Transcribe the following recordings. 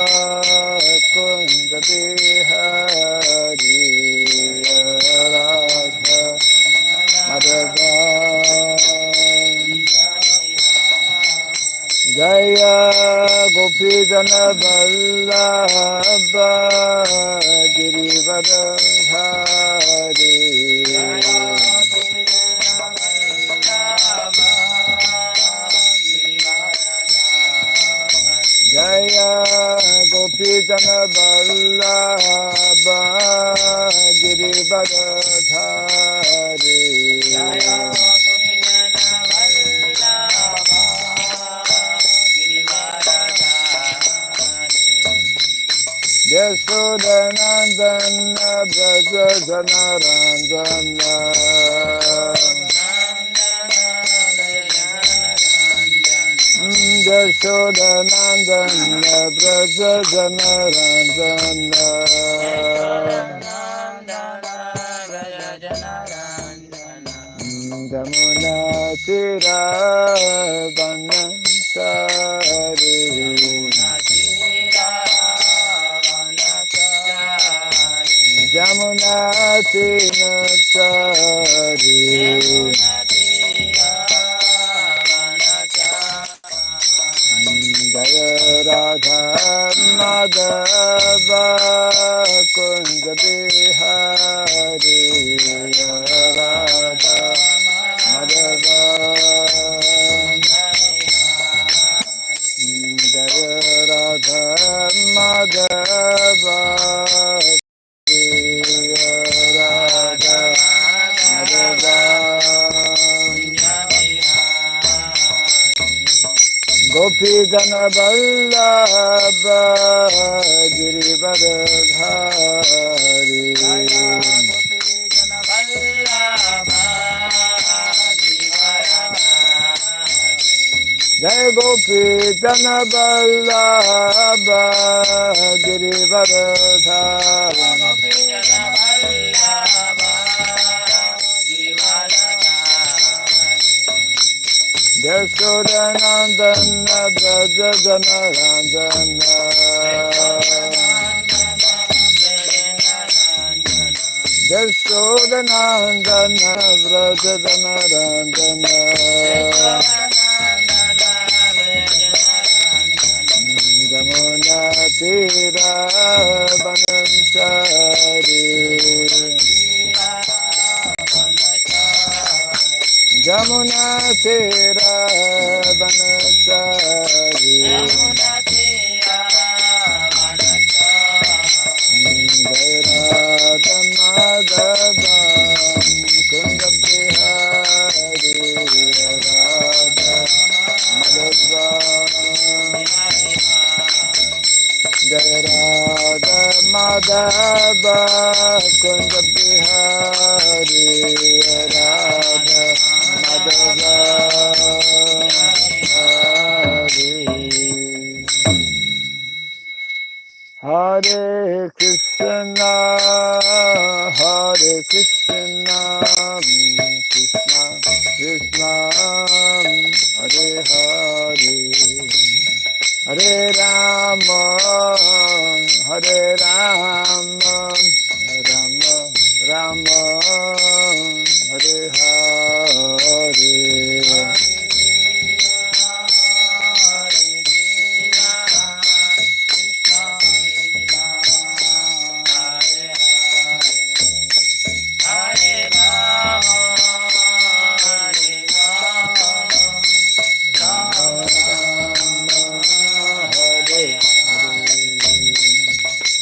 Kunda Bihari Radha Madhava Jaya Gopi Jana Vallabha Girivardhari Jaya Gopi Jana Vallabha Girivardhari Yashodanandana Braja Janarandana Yashodanandana Braja Janarandana Jamuna Tira Banachari Jamuna Tinachari Jaya Radha Madhava Kunda Bihari Radha Madhava Jaya Radha Madhava Gopi Jana Vallabha Girivardhari Jai Gopi Jana Vallabha Girivardhari Yashodanandana Braja Janarandana Yashodanandana Braja Janarandana Jamuna Tira Banachari Jamuna Tira Banachari Radha Madhava Kunda Bihari Radha Madhava Jaya Radha Madhava Kunda Bihari Radha Madhava Hare Krishna Hare Krishna Krishna Krishna Hare Hare Hare Rama Hare Rama Rama Rama Hare Hare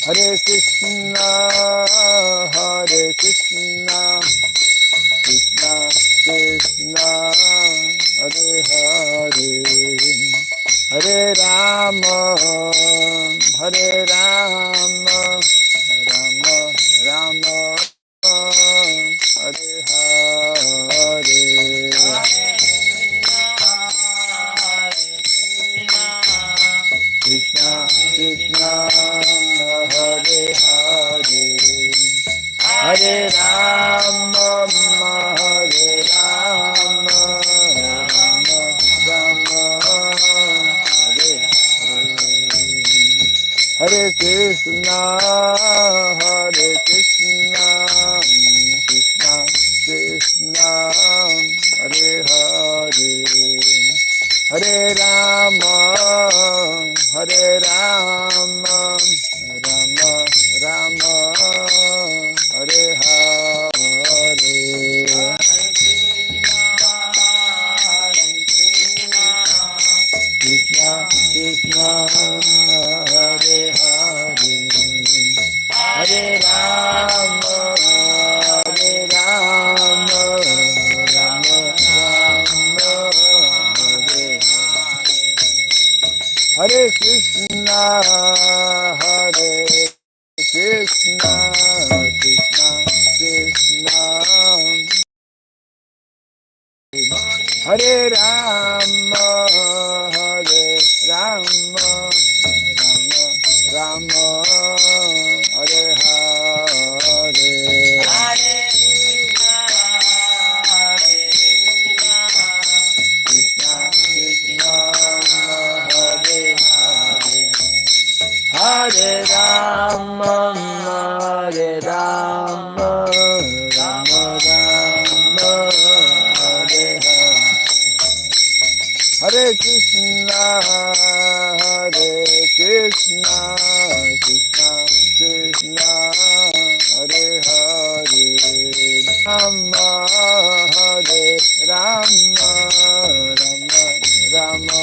Hare Krishna, Hare Krishna, Krishna Krishna, Hare Hare, Hare Rama, Hare Rama, Rama Rama, Hare Hare. Krishna Krishna Hare Hare Hare Rama Hare Rama Rama Rama Hare Hare Hare Krishna, Hare Krishna, Krishna Krishna, Hare Hare, Hare Rama, Hare Rama, Rama Rama, Hare Hare. Krishna Krishna, Hare Hare, Hare Rama, Hare Rama, Rama Rama, Hare Hare Krishna, Hare Krishna, Krishna Krishna, Hare Rama, Hare Rama, Rama Rama, Hare Hare. Krishna Krishna, Hare Hare, Hare Rama, Hare Rama, Rama Rama, Hare Hare. Hare Krishna, Hare Krishna, Krishna Krishna, Hare Hare, Rama, Hare Rama, Rama Rama,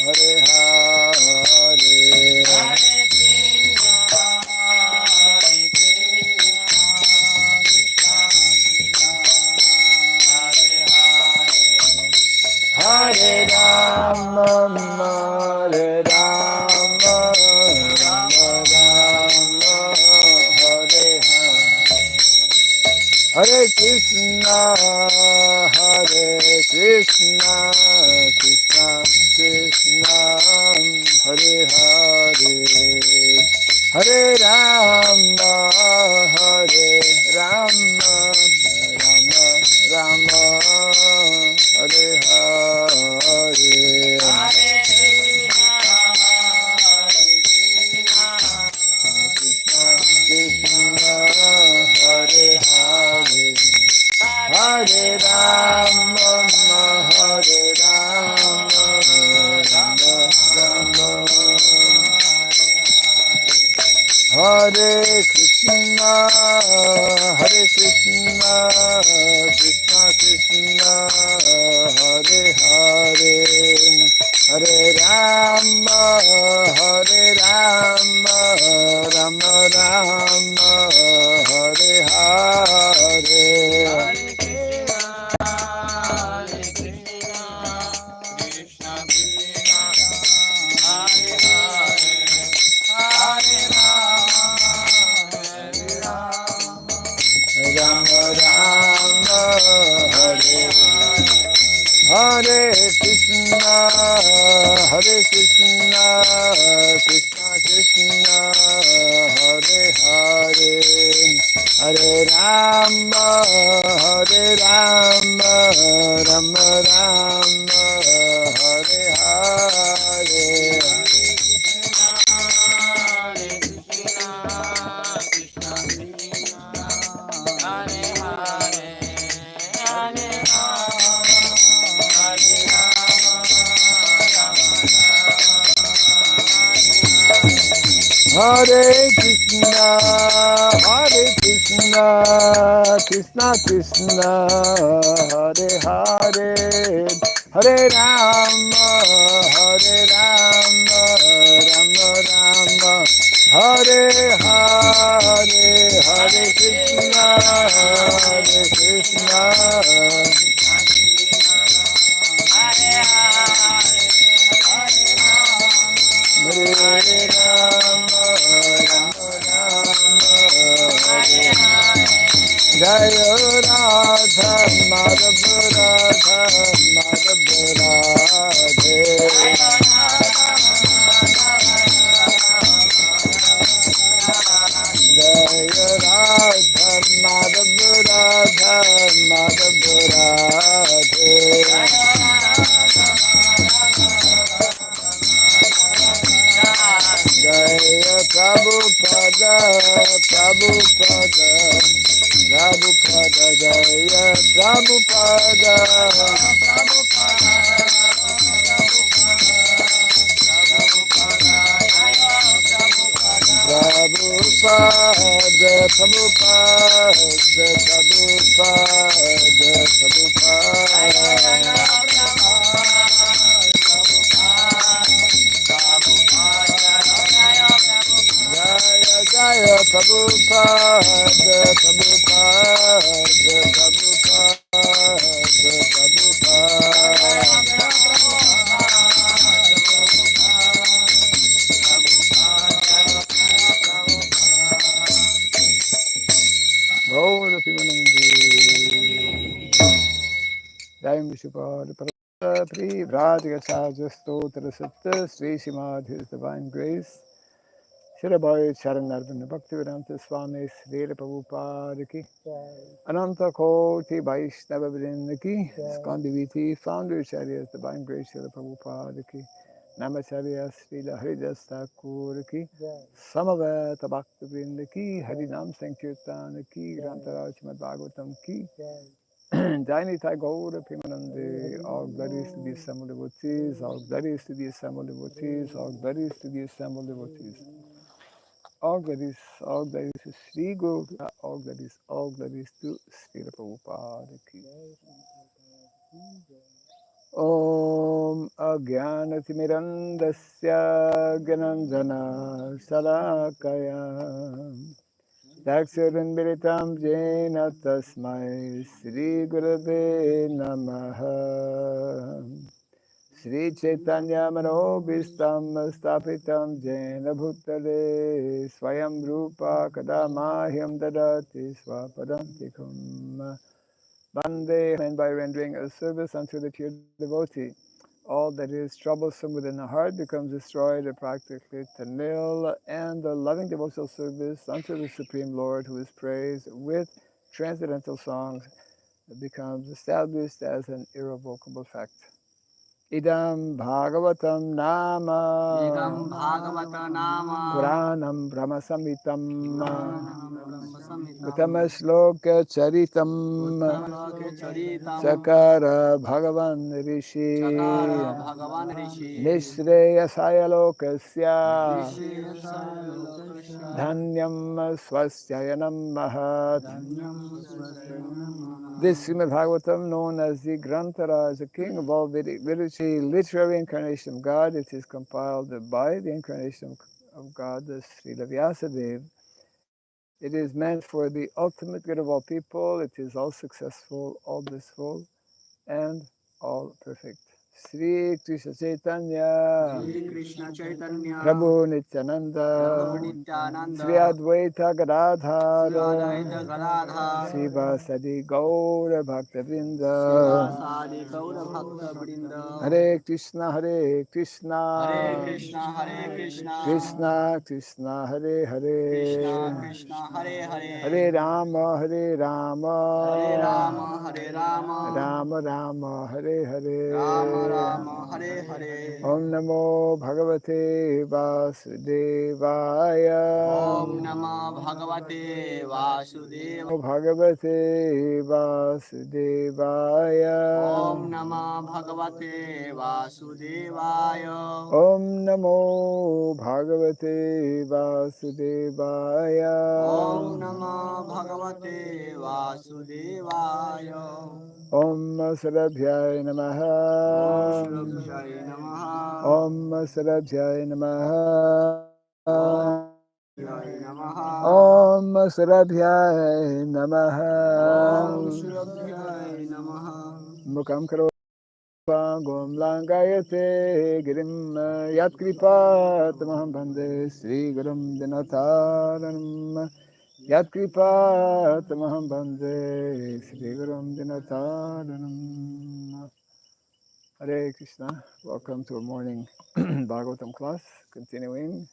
Hare Hare. Hare Rama, Hare Rama, Rama Rama, Hare Hare. Hare Krishna, Hare Krishna, Krishna Krishna, Hare Hare, Hare Rama, Hare Rama, Rama Rama, Hare Hare. Krishna, Hare Hare, Hare Rama, Hare Rama, Rama Rama, Hare Krishna, Hare Krishna, Krishna Krishna, Hare Hare, Hare Rama, Hare Rama, Rama Rama, Hare Hare. Rama Rama, Hare Hare Krishna, Hare Krishna, Krishna Krishna, Hare Hare, Hare Rama, Hare Rama, Rama Rama, Hare Hare. Hare Krishna, Hare Krishna, Krishna Krishna, Hare Hare, Hare Rama, Hare Rama, Rama Rama, Hare Hare, Hare Krishna, Hare Krishna, Hare Rama, Rama Rama, Hare Jai Radha, Madhava Radha, Madhava Radhe. Jai Radha, Madhava Radha, Madhava Radhe. Jai Prabhupada, Prabhupada, Prabhupada Jaya, Prabhupada, Prabhupada, Prabhupada, Prabhupada, Jaya Jaya Prabhupada, Prabhupada, Gaura Pimanandi. Jai Vishupad Pri Vratika Saja Stotra Satta Sri Srimad His Divine Grace Shirabhai Charanarvana Bhaktivedanta Swami Srila Prabhupada Ki Ananta Koti Vaishnava Vrinda Ki Skandiviti Founder Charyas Divine Grace Srila Prabhupada Ki Namacharya Srila Haridas Thakur Ki Samaveta Bhakti Vrinda Ki Harinam Sankirtan Ki Grantaraj Srimad Bhagavatam Ki Jainitai Gaura Pimanande, all glories to the assembled devotees, all glories to the assembled devotees, all glories to the assembled devotees. All glories to Sri Guru, all glories to Sri Prabhupada Ki. Om Agyanatimirandasya Gyananjana Salakaya Daksharanbiritam Jena Tasmai Sri Gurave Namaha Sri Chaitanya Manobhistam Stapitam Jena Bhutale Swayam Rupa Kadamahyam Dadati Swapadantikum Bande, and by rendering a service unto the pure devotee, all that is troublesome within the heart becomes destroyed or practically to nil, and the loving devotional service unto the Supreme Lord, who is praised with transcendental songs, becomes established as an irrevocable fact. Idam Bhagavatam Nama Puranam Brahma Samhitam Uttama Shloka Charitam Sakara Bhagavan Rishi Nishreyasaya Lokasya Dhanyam Swasyayanam Mahat. This Srimad Bhagavatam, known as the Grantara, is the king of all Vedic literature, literary incarnation of God. It is compiled by the incarnation of God, the Srila Vyasadeva. It is meant for the ultimate good of all people. It is all successful, all blissful, and all perfect. Sri Krishna Chaitanya, Prabhu Nityananda, Sri Advaita Gadadhara, Srivasadi Gaura Bhaktavrinda, Hare Krishna, Hare Krishna, Krishna Krishna, Hare Hare, Hare Rama, Hare Rama, Rama Rama, Hare Hare, Om Namo Bhagavate Vasudevaya, Om Namo Bhagavate Vasudevaya, Om Namo Bhagavate Vasudevaya, Om Sarabhyaya Namaha, Om Sarabhyaya Namaha, Om Sarabhyaya Namaha, Mukam Karo Gom Langayate Girim Yatkripa Tamaham Bande Sri Gurum Dinataranam Yatkripa Tamaham Bande Sri Gurum Dinataranam. Hare Krishna. Welcome to a morning Bhagavatam class. Continuing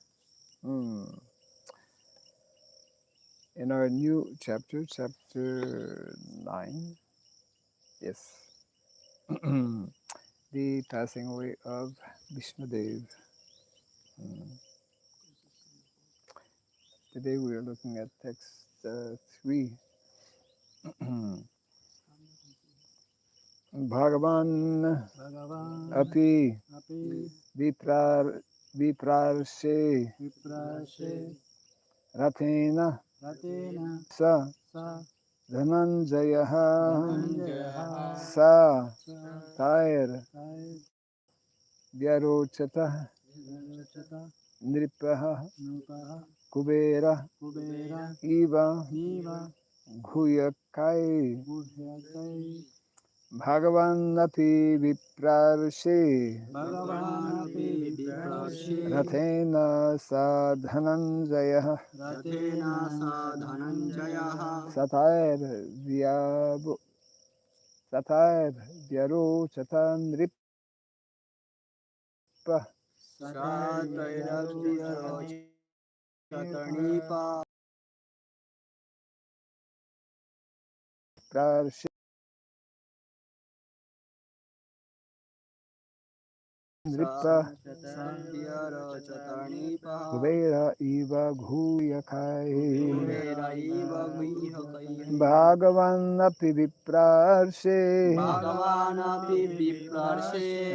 in our new chapter, chapter 9. Yes. The passing away of Vishnudev. Today we are looking at text 3. Bhagavan api viprarshe rathena sa dhananjayaha sa tair vyarochata nripaha kubera iva guhyakai Bhagavan api viprarshe rathena sadhananjaya satair satair vyarochata nripa prarshe nripa kubera iva guhyakai Bhagavan api viprarshe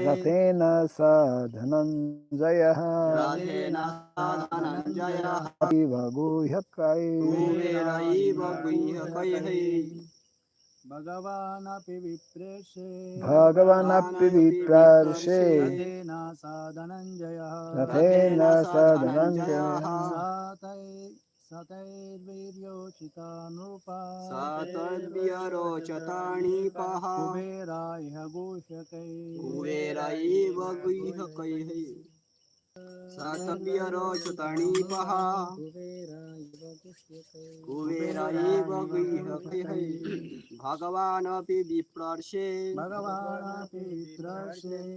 rathena sadhananjaya iva guhyakai Bhagavan api viprarshe Rathena rathena sadhananjaya Satayviryochita Nupa Kubera iha Guhyakai Bhagavan api viprarshe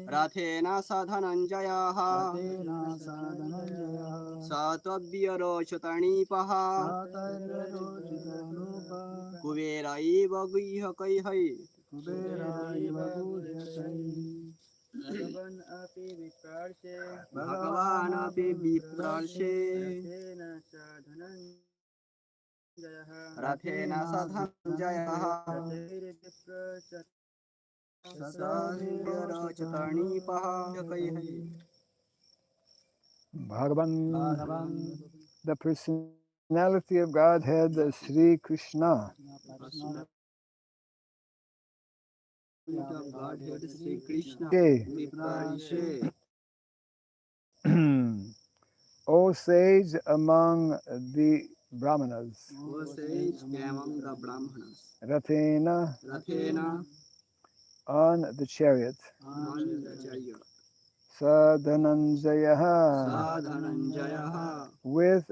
rathena sadhananjayaha satavyarochitanipaha kubera eva guhyakai Bhagavan api viprarshe rathena sadhananjayaha Bhagavan, the personality of Godhead, Sri Krishna, O sage among the Brahmanas, Rathena, on the chariot, Sadhananjaya, with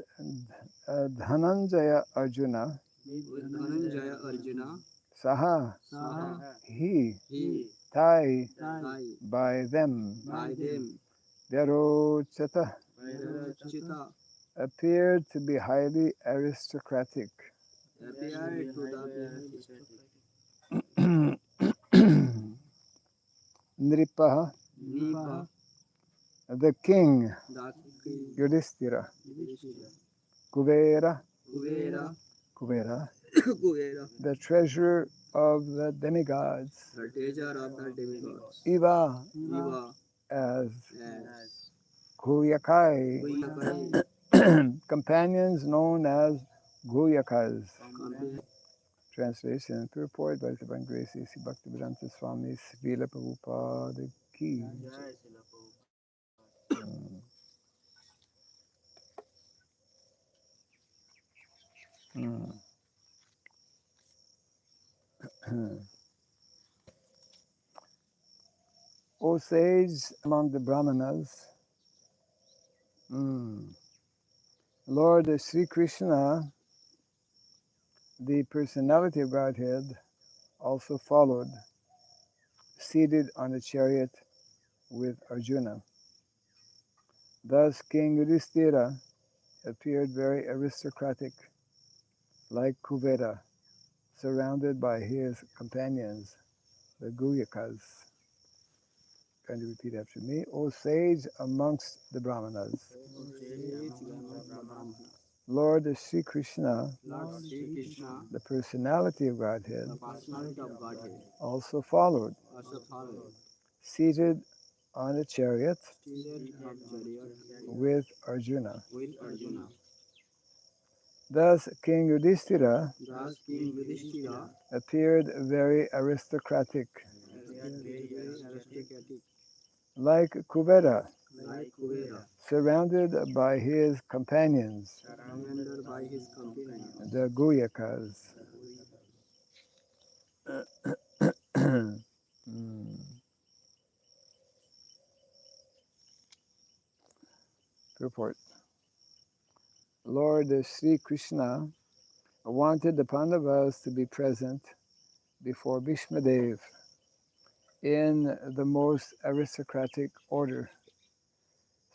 Dhananjaya Arjuna, Saha, he, Tai, by them, Vyarochata, appeared to be highly aristocratic. Nripaha, the king, Yudhishthira, Kuvera, the treasurer of the demigods, Iva, as Guhyakai, companions known as Guhyakas. Translation and purport by Divine Grace A.C. Bhaktivedanta Swami Srila Prabhupada Ki. O sage among the Brahmanas, Lord Sri Krishna, the personality of Godhead, also followed, seated on a chariot with Arjuna. Thus King Yudhishthira appeared very aristocratic, like Kuvera, surrounded by his companions, the Guhyakas. Can you repeat after me? O sage amongst the Brahmanas. Lord Sri Krishna, Lord Sri Krishna, the personality of Godhead, the personality of Godhead, also followed, also followed, seated on a chariot seated of chariot with Arjuna. with Arjuna. Thus King Yudhishthira Thus King Yudhishthira appeared very aristocratic, appeared very aristocratic, like Kubera, like Kuvera, surrounded by his companions, surrounded by his companions. the Guyakas. Hmm. Purport. Lord Sri Krishna wanted the Pandavas to be present before Bhishmadev in the most aristocratic order,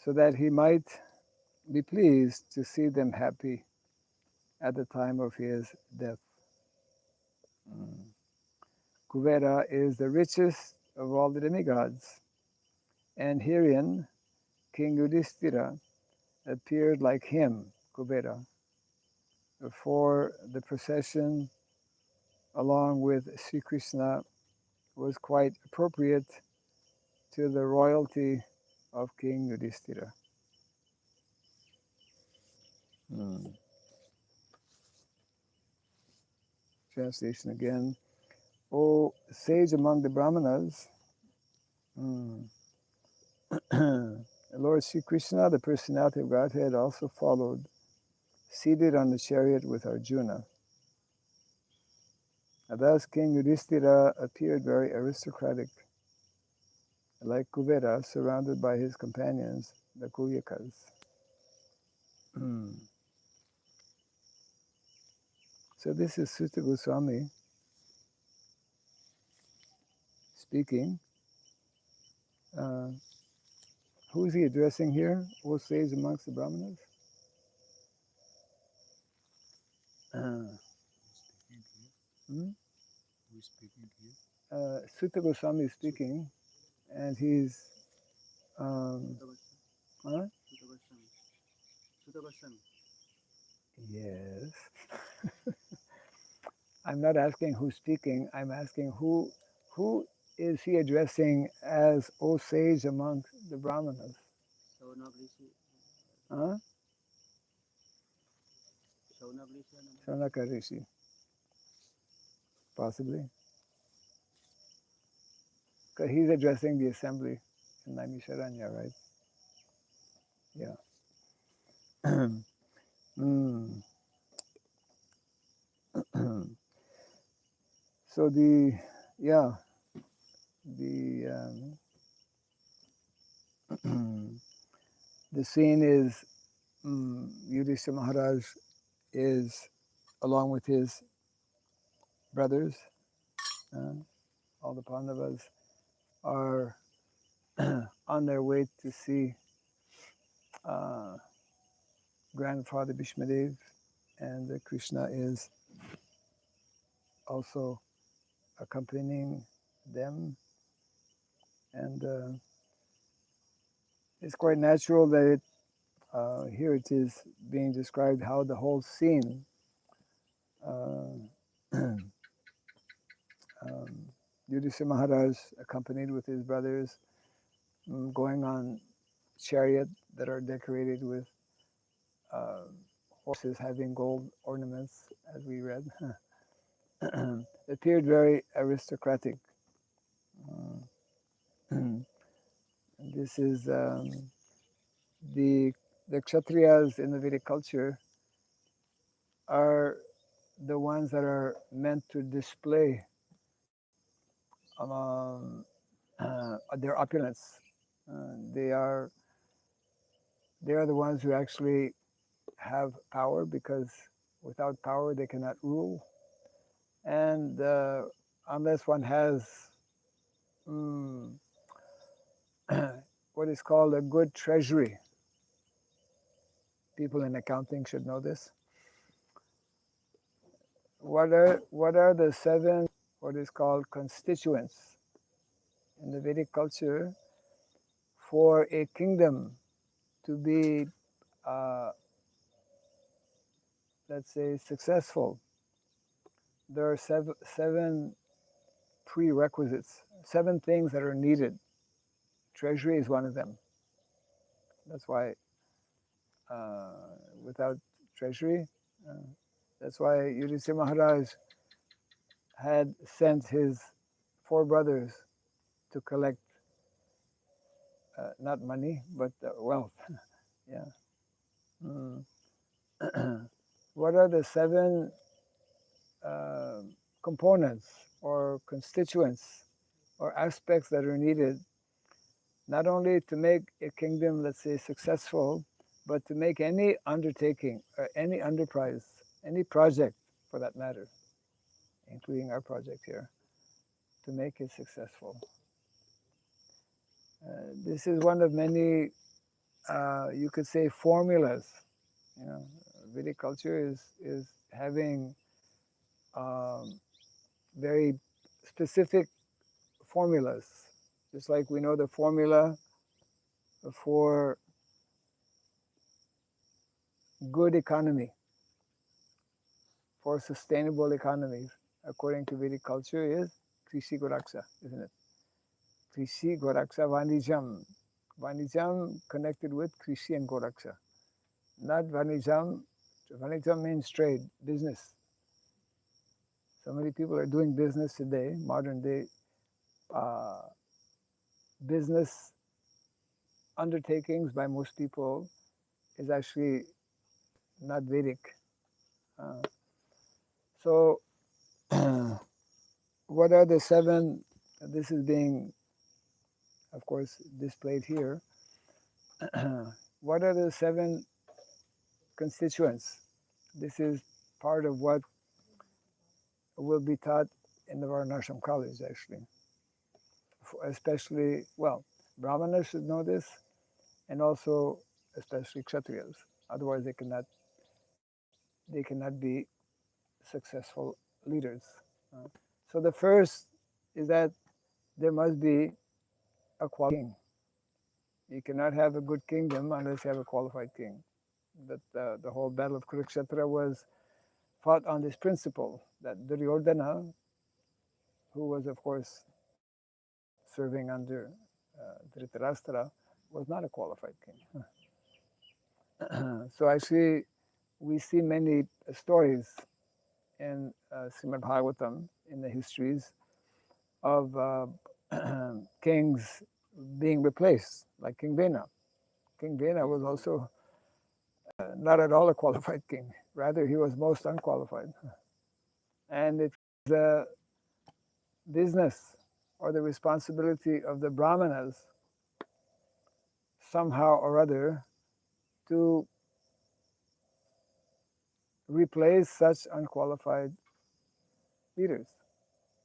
so that he might be pleased to see them happy at the time of his death. Kuvera is the richest of all the demigods, and herein King Yudhishthira appeared like him, Kuvera, for the procession along with Sri Krishna was quite appropriate to the royalty of King Yudhishthira. Translation again. O sage among the Brahmanas, Lord Sri Krishna, the personality of Godhead, also followed, seated on the chariot with Arjuna. Thus King Yudhishthira appeared very aristocratic, like Kuvera, surrounded by his companions, the Kuyakas. So this is Sutta Goswami speaking. Who is he addressing here? O sage amongst the Brahmanas? Who is speaking here? Sutta Goswami is speaking, and he's huh? Yes. I'm not asking who's speaking. I'm asking who is he addressing as O sage among the Brahmanas? Huh? Shaunaka Rishi. Possibly. Because he's addressing the assembly in Naimisharanya, right? Yeah. So the the scene is Yudhishthira Maharaj is along with his brothers, all the Pandavas are on their way to see grandfather Bhishmadev, and Krishna is also accompanying them, and it's quite natural that here it is being described how the whole scene Yudhishthira Maharaj accompanied with his brothers going on chariot that are decorated with horses having gold ornaments, as we read. Appeared very aristocratic. This is the Kshatriyas in the Vedic culture are the ones that are meant to display their opulence. They are the ones who actually have power, because without power they cannot rule. And unless one has what is called a good treasury, people in accounting should know this. What are the seven what is called constituents in the Vedic culture for a kingdom to be let's say, successful, there are seven prerequisites, 7 things that are needed. Treasury is one of them. That's why without treasury, uh, that's why Yudhisthira Maharaj had sent his 4 brothers to collect not money, but wealth. Yeah. Mm. What are the 7 uh, components or constituents or aspects that are needed not only to make a kingdom, let's say, successful, but to make any undertaking or any enterprise, any project for that matter, including our project here, to make it successful? This is one of many, you could say, formulas. You know, Vedic culture is having very specific formulas, just like we know the formula for good economy, for sustainable economies, according to Vedic culture, is Krishi Goraksha, isn't it? Krishi Goraksha Vanijam. Vanijam connected with Krishi and Goraksha. Not Vanijam. Vanijam means trade, business. So many people are doing business today, modern day uh, business undertakings by most people is actually not Vedic. Uh, so, what are the 7? This is being, of course, displayed here. What are the 7 constituents? This is part of what will be taught in the Varnashram college, actually. Especially, well, Brahmanas should know this, and also especially Kshatriyas. Otherwise, they cannot be successful leaders. So the first is that there must be a qualified king. You cannot have a good kingdom unless you have a qualified king. That the whole battle of Kurukshetra was fought on this principle that Duryodhana, who was of course serving under Dhritarashtra, was not a qualified king. So actually, we see many stories in Srimad Bhagavatam, in the histories of kings being replaced, like King Vena. King Vena was also not at all a qualified king. Rather, he was most unqualified. And it's the business or the responsibility of the Brahmanas somehow or other to replace such unqualified leaders,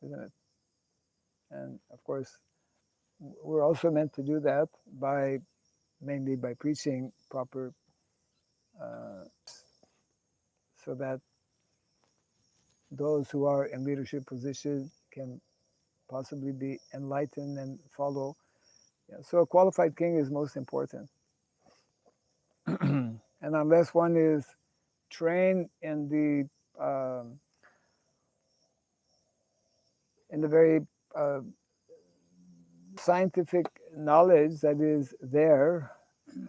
isn't it? And of course, we're also meant to do that by mainly by preaching proper, so that those who are in leadership position can possibly be enlightened and follow. Yeah, so a qualified king is most important. And unless one is trained in the very uh, scientific knowledge that is there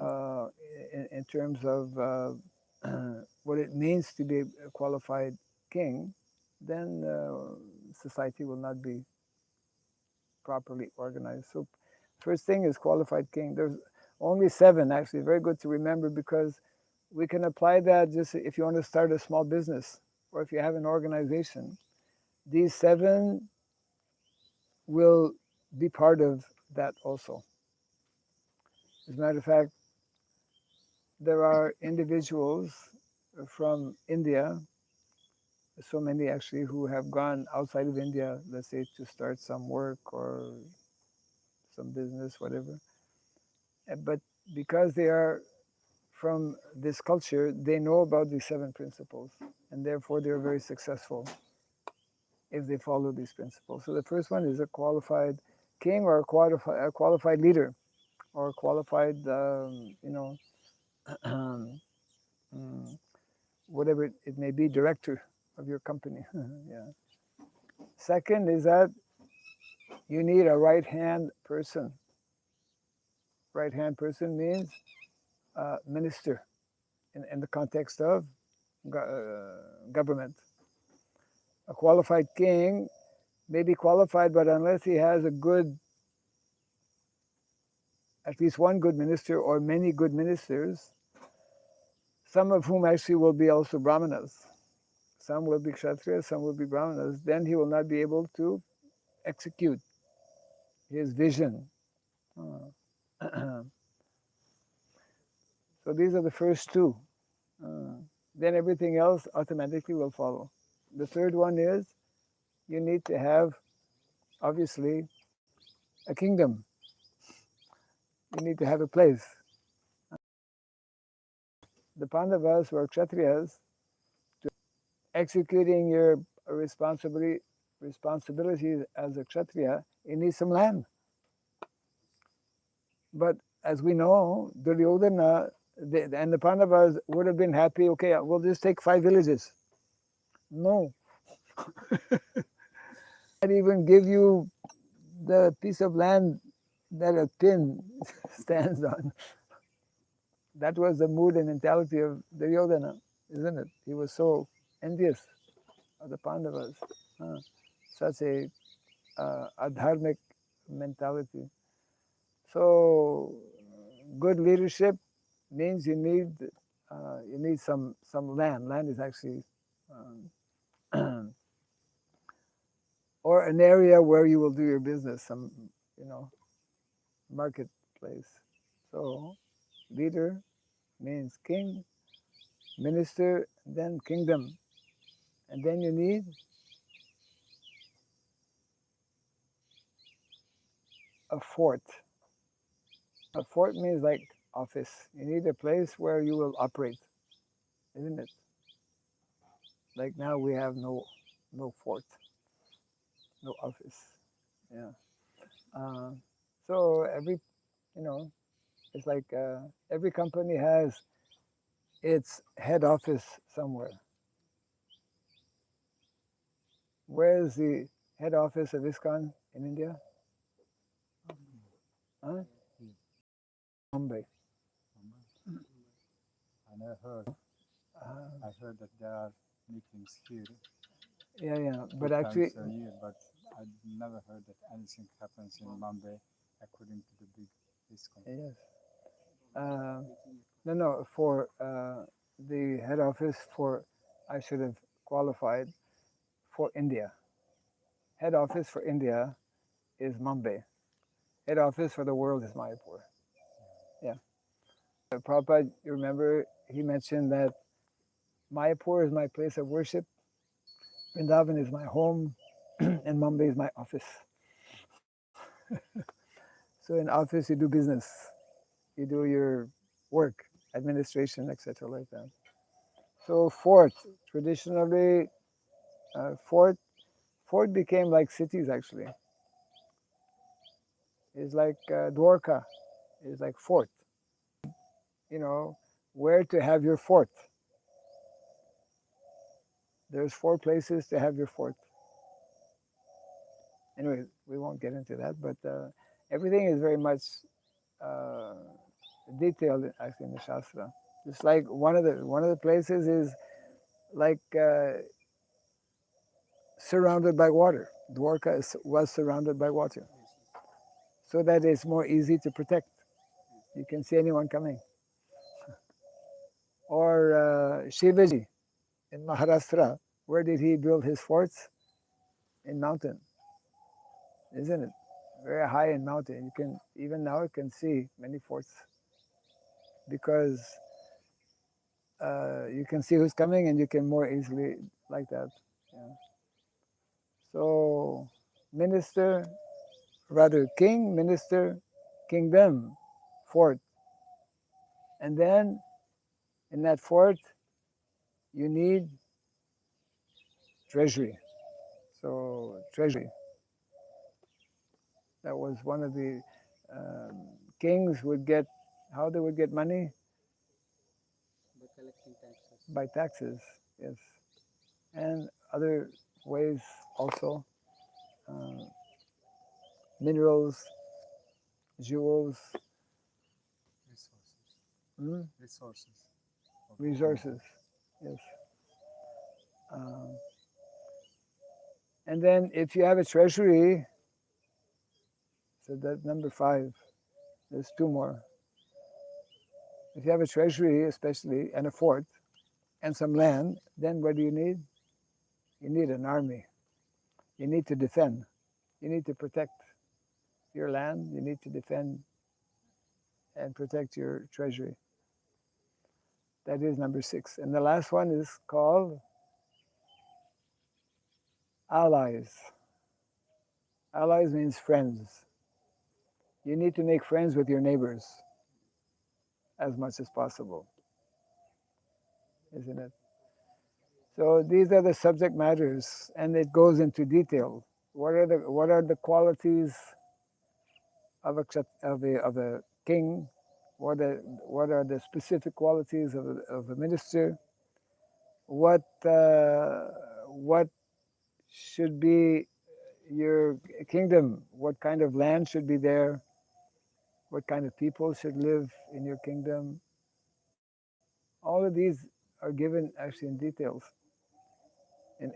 uh, in terms of what it means to be a qualified king, then society will not be properly organized. So first thing is qualified king. There's only 7, actually, very good to remember, because we can apply that just if you want to start a small business or if you have an organization. These 7 will be part of that also. As a matter of fact, there are individuals from India, so many actually, who have gone outside of India, let's say to start some work or some business, whatever. But because they are from this culture, they know about these 7 principles, and therefore they're very successful if they follow these principles. So the first one is a qualified king or a qualified leader or a qualified, whatever it may be, director of your company. Yeah. Second is that you need a right-hand person. Right-hand person means minister in the context of government. A qualified king may be qualified, but unless he has a good, at least one good minister or many good ministers, some of whom actually will be also brahmanas. Some will be kshatriyas, some will be brahmanas. Then he will not be able to execute his vision. So these are the first two. Then everything else automatically will follow. The third one is you need to have, obviously, a kingdom. You need to have a place. The Pandavas were kshatriyas. Executing your responsibilities as a kshatriya, you need some land. But as we know, Duryodhana and the Pandavas would have been happy, okay, we'll just take 5 villages. No. Not even give you the piece of land that a pin stands on. That was the mood and mentality of Duryodhana, isn't it? He was so envious of the Pandavas. Such a adharmic mentality. So good leadership means you need some land. Land is actually or an area where you will do your business, some marketplace. So leader means king, minister, then kingdom, and then you need a fort. A fort means like office. You need a place where you will operate, isn't it? Like now we have no fort, no office. Yeah. So every, it's like every company has its head office somewhere. Where is the head office of ISKCON in India? Huh? Mumbai. I never heard. I heard that there are meetings here Yeah. 2 But actually, times a year, but I never heard that anything happens in Bombay according to the big ISKCON. yes. No. For the head office for, I should have qualified for India. Head office for India is Mumbai. Head office for the world is Mayapur. Yeah. Prabhupada, you remember, he mentioned that Mayapur is my place of worship, Vrindavan is my home, and Mumbai is my office. So in office, you do business, you do your work, administration, etc., like that. So fort, traditionally, fort became like cities actually. It's like Dwarka, is like fort. Where to have your fort. There's 4 places to have your fort. Anyway, we won't get into that, but everything is very much detailed actually in the Shastra. Just like one of the places is like surrounded by water. Dwarka was surrounded by water, so that it's more easy to protect. You can see anyone coming. Or Shivaji in Maharashtra, where did he build his forts? In mountain, isn't it? Very high in mountain. Even now you can see many forts because you can see who's coming and you can more easily like that. Yeah. So minister, rather king, minister, kingdom, fort. And then in that fort, you need treasury. So treasury. That was one of the kings would get, how they would get money? By collecting taxes. by taxes, yes, and other ways also, uh, minerals, jewels, Resources. hmm, Resources. Of resources, yes. Um, and then if you have a treasury, so that's number 5, there's 2 more. If you have a treasury, especially, and a fort, and some land, then what do you need? You need an army. You need to defend. You need to protect your land. You need to defend and protect your treasury. That is number 6. And the last one is called allies. Allies means friends. You need to make friends with your neighbors as much as possible, isn't it? So these are the subject matters, and it goes into detail. What are the qualities of a king? What are the specific qualities of a minister? What should be your kingdom? What kind of land should be there? What kind of people should live in your kingdom? All of these are given actually in details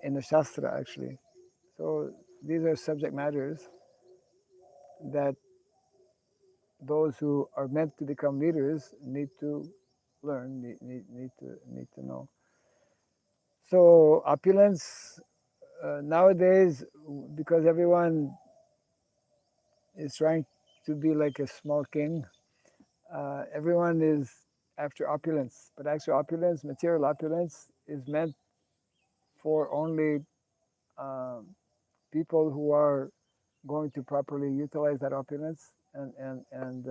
in the Shastra actually. So these are subject matters that those who are meant to become leaders need to learn, need to know. So opulence nowadays, because everyone is trying to be like a small king, everyone is after opulence. But actually, opulence, material opulence, is meant for only um, people who are going to properly utilize that opulence. And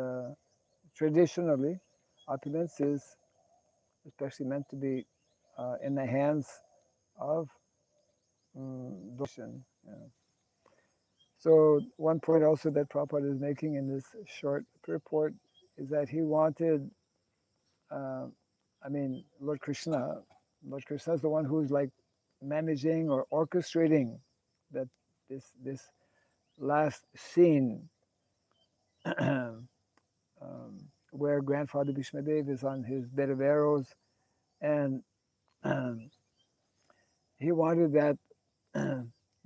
traditionally, opulence is especially meant to be in the hands of those. Yeah. So one point also that Prabhupada is making in this short purport is that he wanted, uh, Lord Krishna. Lord Krishna is the one who's like managing or orchestrating that this last scene where grandfather Bhishmadev is on his bed of arrows, and he wanted that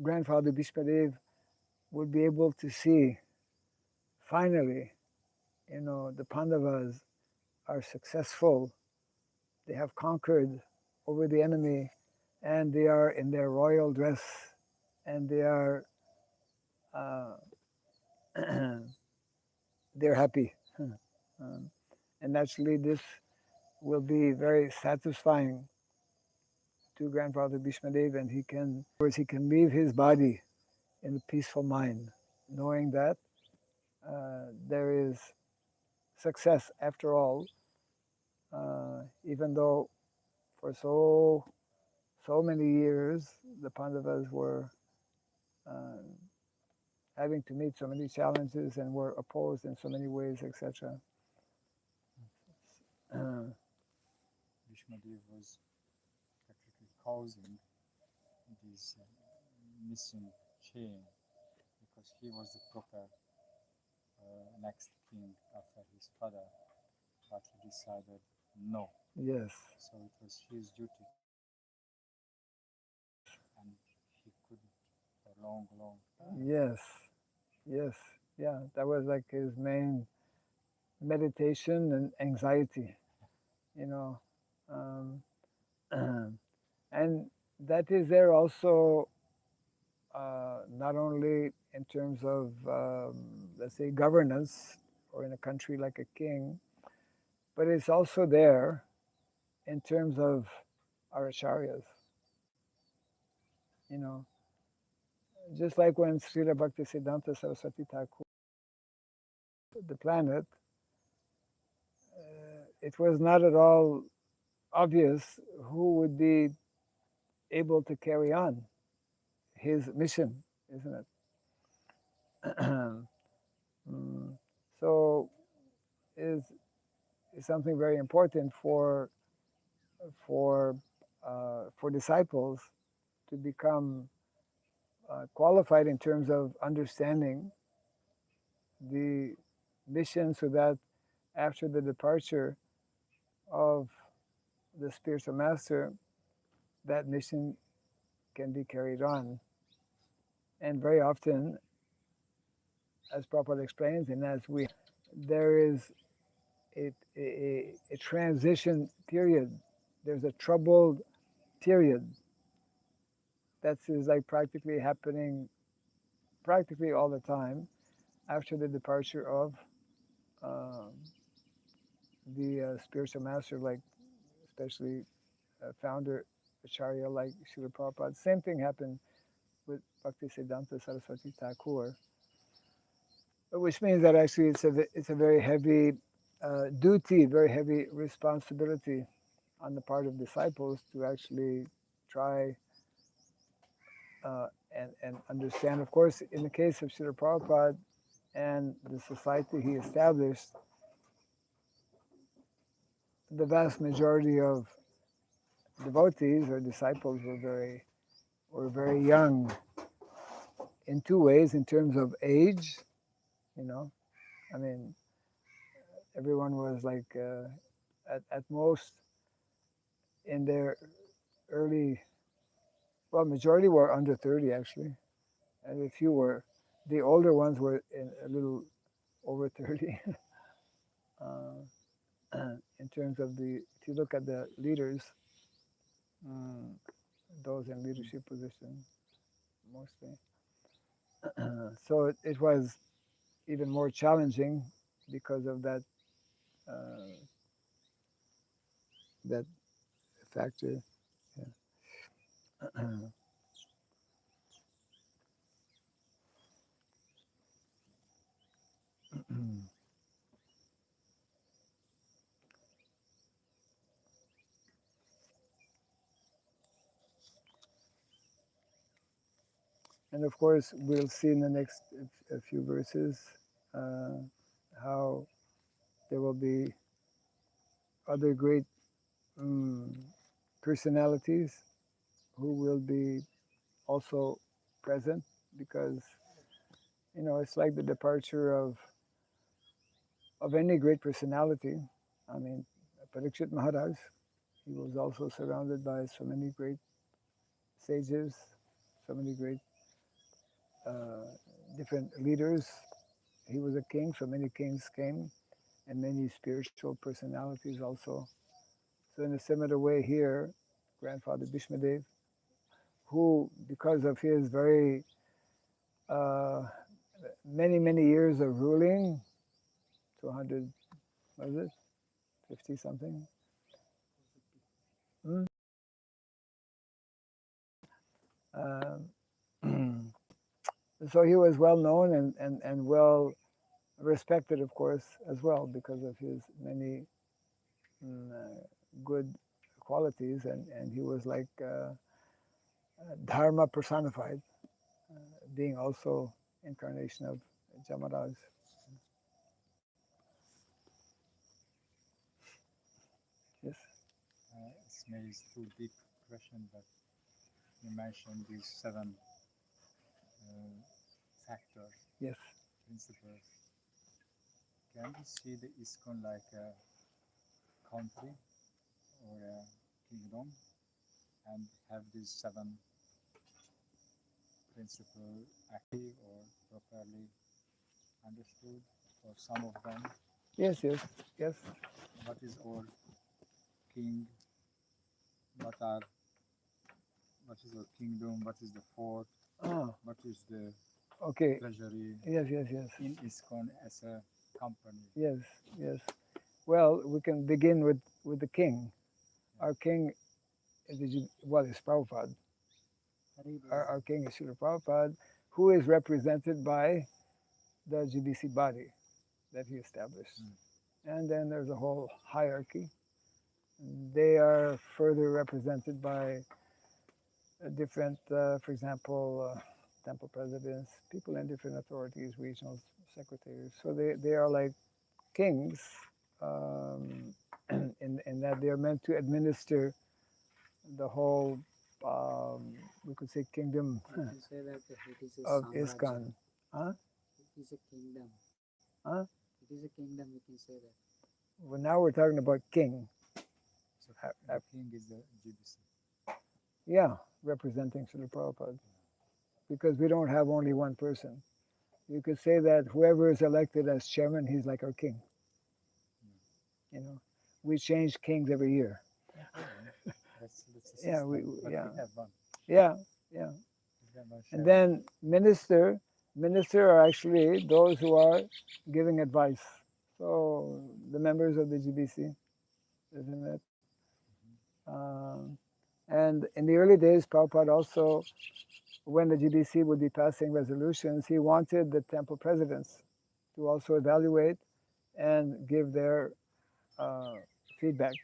grandfather Bhishmadev would be able to see finally, the Pandavas are successful. They have conquered over the enemy, and they are in their royal dress, and they are uh, they're happy. And naturally, this will be very satisfying to grandfather Bhishmadev, and he can leave his body in a peaceful mind, knowing that there is success after all, even though for so many years the Pandavas were uh, having to meet so many challenges and were opposed in so many ways, etc. Bhishmadev was practically causing this missing chain because he was the proper next king after his father, but he decided no. Yes. So it was his duty, Yes. and he couldn't for a long, long time. Yes. Yes. Yeah. That was like his main meditation and anxiety, you know. Um, and that is there also not only in terms of, let's say, governance or in a country like a king, but it's also there in terms of our acharyas. You know, just like when Srila Bhaktisiddhanta Saraswati Thakur, the planet, it was not at all obvious who would be able to carry on his mission, isn't it? So is something very important for for disciples to become qualified in terms of understanding the mission, so that after the departure of the spiritual master, that mission can be carried on. And very often, as Prabhupada explains, and as there is a transition period. There's a troubled period that is like practically happening practically all the time after the departure of um, the spiritual master, like especially founder Acharya like Srila Prabhupada. Same thing happened with Bhaktisiddhanta Saraswati Thakur, which means that actually it's a very heavy duty, very heavy responsibility on the part of disciples to actually try and understand. Of course, in the case of Srila Prabhupada and the society he established, the vast majority of devotees or disciples were very young in two ways. In terms of age, you know, I mean, everyone was like at most in their early. Well, majority were under 30 actually, and a few were. The older ones were a little over 30. In terms of if you look at the leaders, mm, those in leadership positions mostly. So it was even more challenging because of uh, that factor. Yeah. And of course, we'll see in the next a few verses uh, how there will be other great um, personalities who will be also present, because it's like the departure of any great personality. I mean, Parikshit Maharaj, he was also surrounded by so many great sages, so many great uh, different leaders. He was a king, so many kings came, and many spiritual personalities also. So in a similar way here, Grandfather Bhishmadev, who, because of his very uh, many years of ruling, 200, was it, 50 something? Hmm? So he was well known and well respected, of course, as well, because of his many good qualities, and he was like dharma personified, being also incarnation of Jamaraj. Yes. It's maybe too deep question, but you mentioned these seven factors, Yes. principles. Can we see the ISKCON like a country or a kingdom and have these seven principles active or properly understood, or some of them? Yes. What is our king? What are what is our kingdom? What is the fort? Oh, What is the okay. treasury Yes. in ISKCON as a company? Yes. Well, we can begin with the king. Our king is Prabhupada. Our king is Srila Prabhupada, who is represented by the GBC body that he established. And then there's a whole hierarchy. They are further represented by different, for example, temple presidents, people in different authorities, regional secretaries. So they are like kings, um, in that they are meant to administer the whole, we could say, kingdom You can say that it is a of samrajya. ISKCON. Huh? It is a kingdom. Huh? It is a kingdom. You can say that. Well, now we're talking about king. So Uh, the uh, king is the GBC. yeah, representing Srila Prabhupada. Because we don't have only one person. You could say that whoever is elected as chairman, he's like our king. You know, we change kings every year. No problem. That's the Yeah, system. But yeah, we have one. yeah, yeah. We have one And shadow. then minister are actually those who are giving advice. So the members of the GBC, isn't it? Um, and in the early days, Prabhupada also, when the GBC would be passing resolutions, he wanted the temple presidents to also evaluate and give their uh, feedback.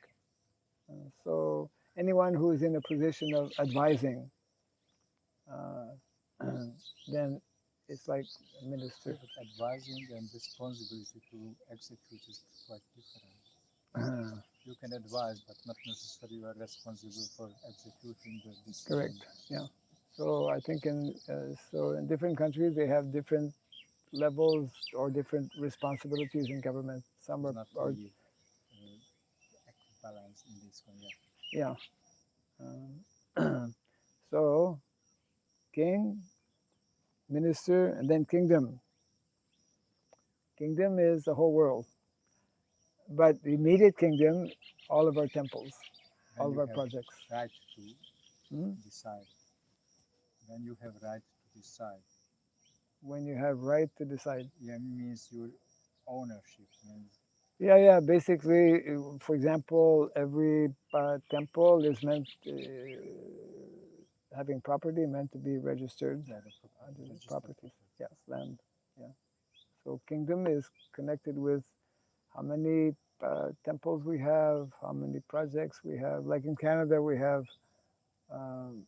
So anyone who is in a position of advising, uh, then it's like a minister. But advising and responsibility to execute is quite different. You can advise, but not necessarily you are responsible for executing the decision. Correct. Yeah. So I think in different countries they have different levels or different responsibilities in government. Some It's are, not are really balance in this one. yeah. Yeah. So king, minister, and then kingdom. Kingdom is the whole world, but the immediate kingdom, all of our temples, When all of you our have projects. right to Hmm? decide. When you have right to decide. When you have right to decide. Yeah, means your ownership. Means Yeah. Basically, for example, every temple is meant having property meant to be registered yeah, under the registered properties. property. Yes, land. Yeah. So kingdom is connected with how many temples we have, how many projects we have. Like in Canada, we have, um,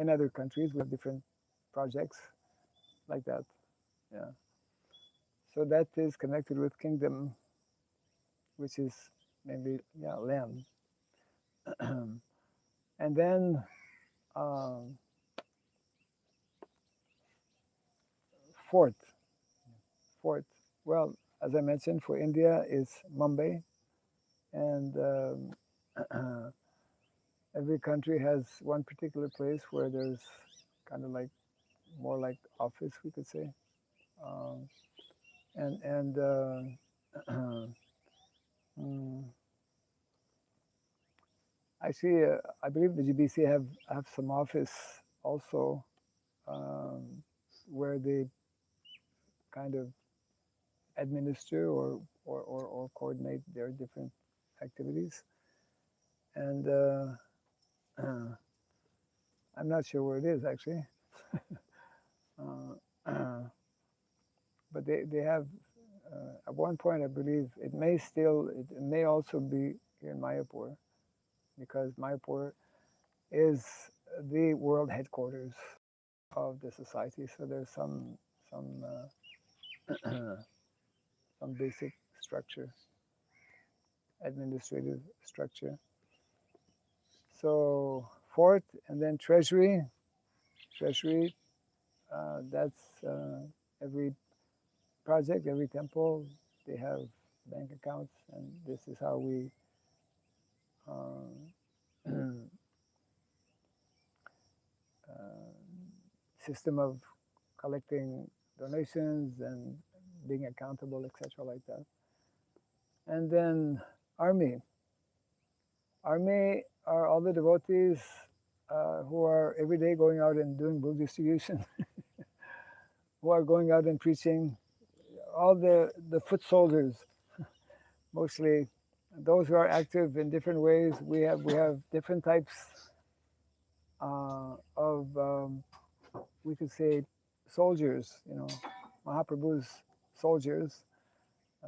in other countries, we have different projects like that. Yeah. So that is connected with kingdom, which is maybe land. And then um, fort, fort. Well, as I mentioned, for India, it's Mumbai, and every country has one particular place where there's kind of like more like office, we could say, um, and mm, I see. I believe the GBC have some office also um, where they kind of administer or coordinate their different activities. And I'm not sure where it is actually, but they have. At one point, I believe it may also be here in Mayapur, because Mayapur is the world headquarters of the society. So there's some some basic structure, administrative structure. So fort and then treasury. Treasury, that's every project, every temple, they have bank accounts, and this is how we um, system of collecting donations and being accountable, etc., like that. And then army. Army are all the devotees who are every day going out and doing book distribution, who are going out and preaching. All the foot soldiers, mostly those who are active in different ways. We have different types of we could say soldiers. Mahaprabhu's soldiers.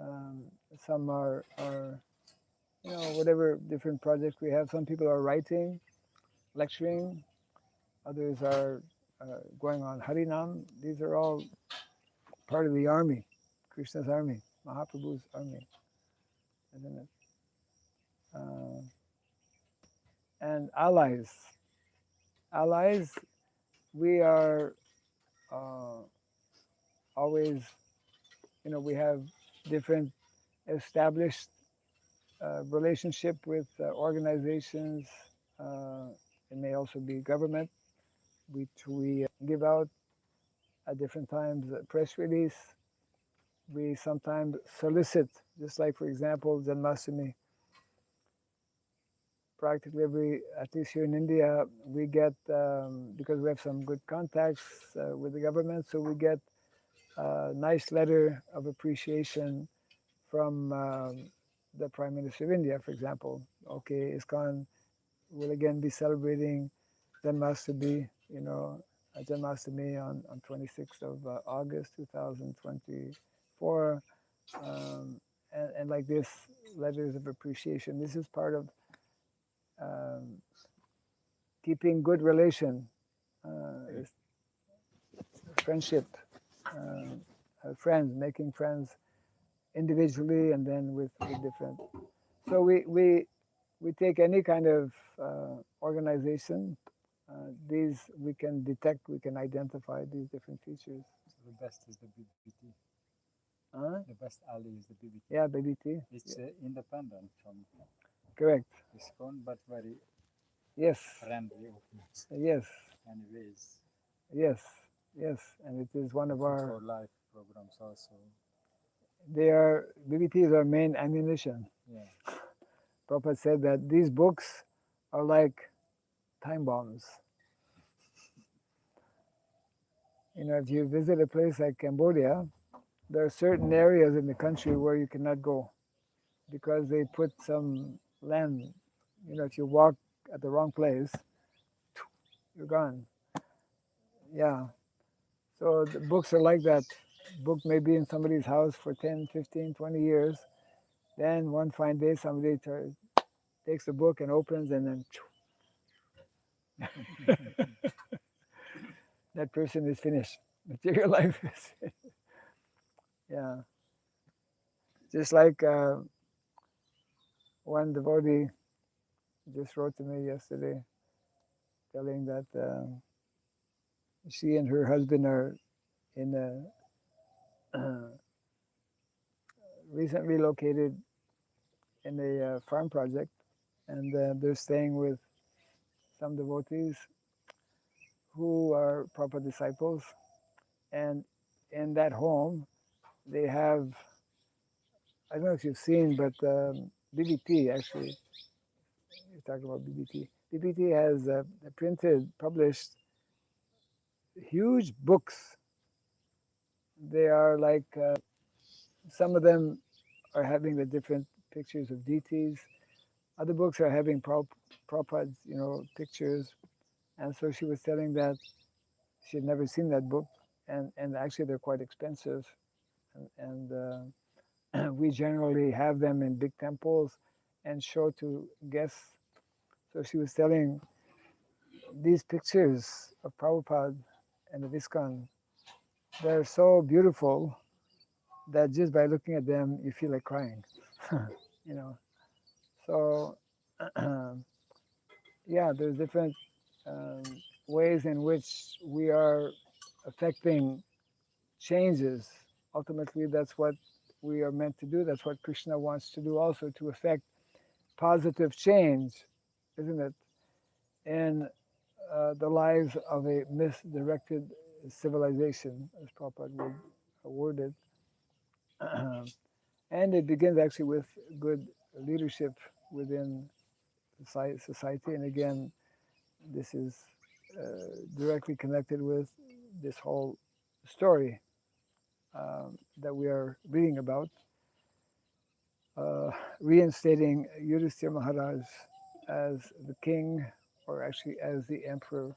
Um, some are whatever different projects we have. Some people are writing, lecturing. Others are going on Harinam. These are all part of the army, Krishna's army, Mahaprabhu's army. isn't it? Uh, and allies. Allies, we are uh, always, we have different established relationship with organizations. Uh, it may also be government. We give out at different times a press release. We sometimes solicit, just like, for example, Janmashtami. Practically every, at least here in India, we get, because we have some good contacts with the government, so we get a nice letter of appreciation from the Prime Minister of India, for example. Okay, ISKCON will again be celebrating Janmashtami, Janmashtami on 26th of August 2024. And like this, letters of appreciation. This is part of um, keeping good relation, friendship, friends, making friends individually and then with different. So we take any kind of organization. These we can detect, we can identify these different features. So the best is the BBT. Huh? The best ally is the BBT. Yeah, BBT. It's independent from Correct. ISKCON, but very Yes. friendly. Yes. Anyways. Yes. Yes. And it is one of our. For life programs also. They are BBT is our main ammunition. Yeah. Prabhupada said that these books are like time bombs. If you visit a place like Cambodia, there are certain areas in the country where you cannot go because they put some land. If you walk at the wrong place, you're gone. Yeah. So the books are like that. Book may be in somebody's house for 10, 15, 20 years. Then one fine day, somebody takes the book and opens, and then that person is finished. Material life is finished. Yeah. Just like one devotee just wrote to me yesterday telling that she and her husband are in a recently located in a farm project, and they're staying with some devotees who are Prabhupada disciples. And in that home, they have, I don't know if you've seen, but BBT actually, you're talking about BBT. BBT has printed, published huge books. They are like, some of them are having the different pictures of deities. Other books are having Prabhupada's, pictures. And so she was telling that she had never seen that book. And actually they're quite expensive. And we generally have them in big temples and show to guests. So she was telling these pictures of Prabhupada and of ISKCON, they're so beautiful that just by looking at them, you feel like crying. you know. So, yeah, there's different um, ways in which we are affecting changes. Ultimately, that's what we are meant to do. That's what Krishna wants to do also, to affect positive change, isn't it? In the lives of a misdirected civilization, as Prabhupada would word it. And it begins actually with good leadership within society. And again, this is directly connected with this whole story that we are reading about, reinstating Yudhisthira Maharaj as the king, or actually as the emperor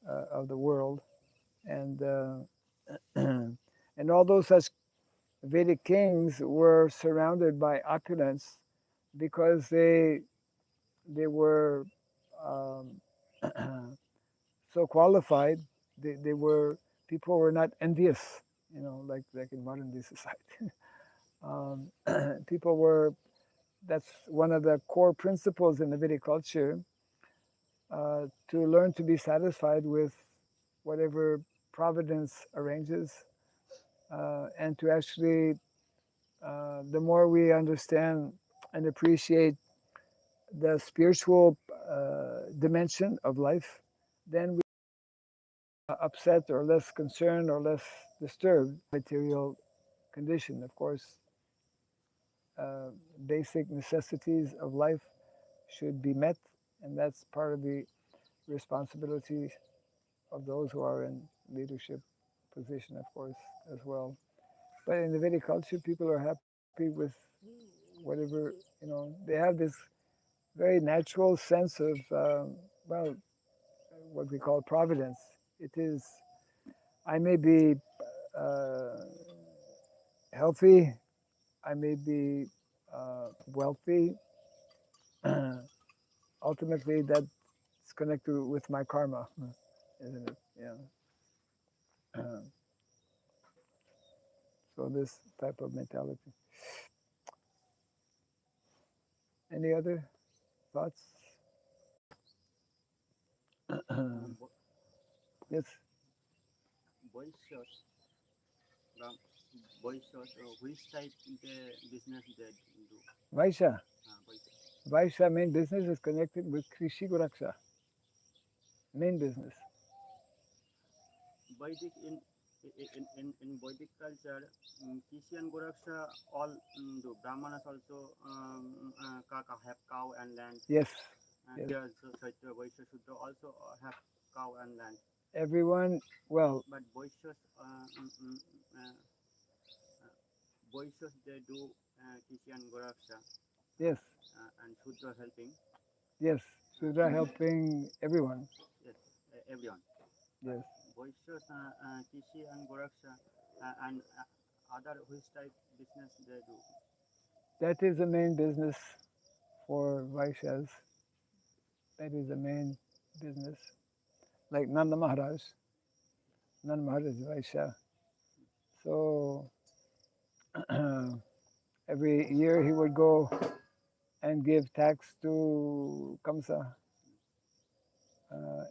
of the world. And and all those such Vedic kings were surrounded by opulence because they were um, so qualified. They were, people were not envious, like in modern day society. People were that's one of the core principles in the Vedic culture, to learn to be satisfied with whatever providence arranges, and to actually, the more we understand and appreciate the spiritual dimension of life, then we are upset or less concerned or less disturbed material condition. Of course, basic necessities of life should be met, and that's part of the responsibility of those who are in leadership position, of course, as well. But in the Vedic culture, people are happy with whatever, they have this very natural sense of, well, what we call providence. It is, I may be healthy, I may be wealthy. Ultimately, that's connected with my karma, isn't it? Yeah. So this type of mentality. Any other thoughts? Bo- Yes, boy short, from boy short, which type the business they do? Vaishya. Boy Vaishya main business is connected with Krishi Guraksha. Main business. Vedic in Vedic culture, Kishi and Goraksha all do. Brahmanas also have cow and land. Yes, And yes. here also Kshatriya, Vaishya, Shudra also have cow and land. Everyone, well, But Vaishyas, Vaishyas they do Kishi and Goraksha yes, and Shudra helping. yes. Sudra helping everyone. Yes, everyone. Yes. Vaishyas, Kishi and Goraksha and other which type business they do. That is the main business for Vaishyas. That is the main business. Like Nanda Maharaj. Nanda Maharaj is Vaishya. So every year he would go and give tax to Kamsa.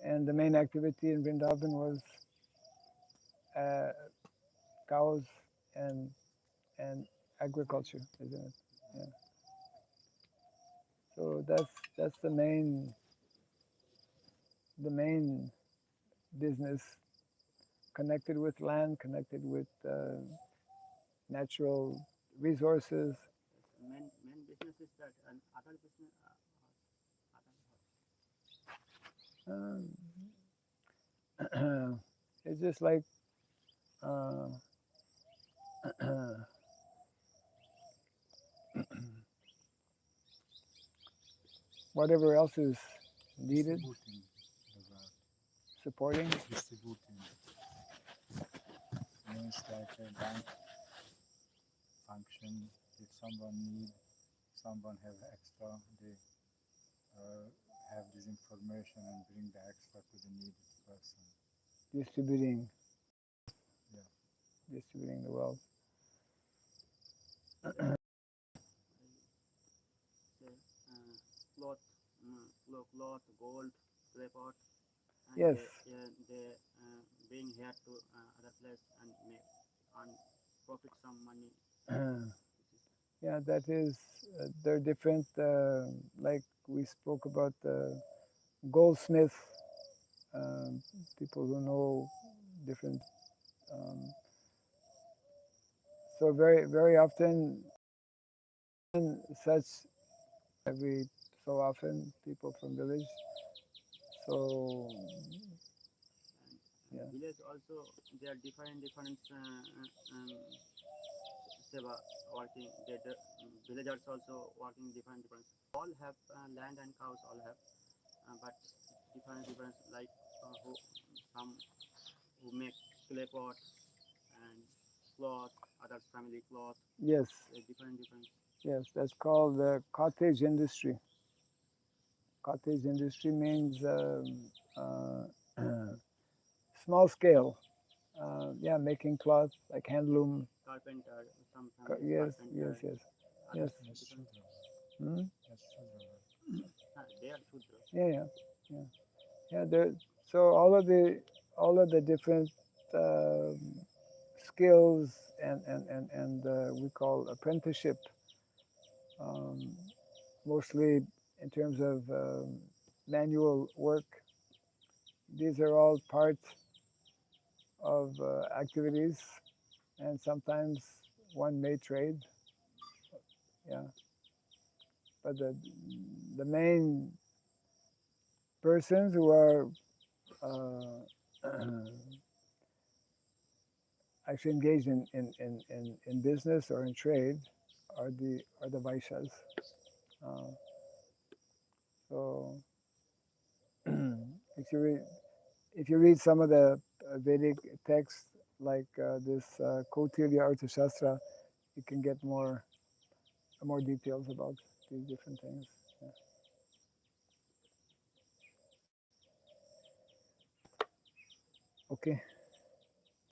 And the main activity in Vrindavan was uh, cows and and agriculture, isn't it? Yeah. So that's the main business, connected with land, connected with natural resources. Yes, main business is that and other business. Um, it's just like uh, whatever else is needed, Distributing the wealth, supporting. distributing means like a bank function. If someone need, someone have extra, they have this information and bring the extra to the needed person. distributing Yeah. distributing the wealth. Say cloth, cloth, gold, clay pot, and Yes, they bring here to other place and make and profit some money. yeah, that is. They're different. Like we spoke about the goldsmith, people who know different. Um, so very often, such every so often people from village. So And yeah, village also there are different seva working. The villagers also working different. All have land and cows. All have, but different like who some who make clay pot and cloth, others family cloth. yes, Different. yes. That's called the cottage industry. Cottage industry means small scale. Yeah, making cloth like handloom. Carpenter, some families Yes, yes, carpenter, yes, yes. others Yes, different. Shudra. Hmm? That's Shudra. They are Shudra. Yeah. So all of the different um skills and we call apprenticeship, um, mostly in terms of manual work. These are all part of activities, and sometimes one may trade. Yeah, but the main persons who are actually engaged in business or in trade are the Vaishyas. Uh, so if you read if you read some of the Vedic texts like this Kautilya Arthashastra, you can get more details about these different things. Yeah. Okay.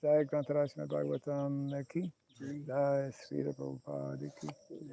Jai Grantarashna Bhagavatam ki. Jai Srila Prabhupada ki.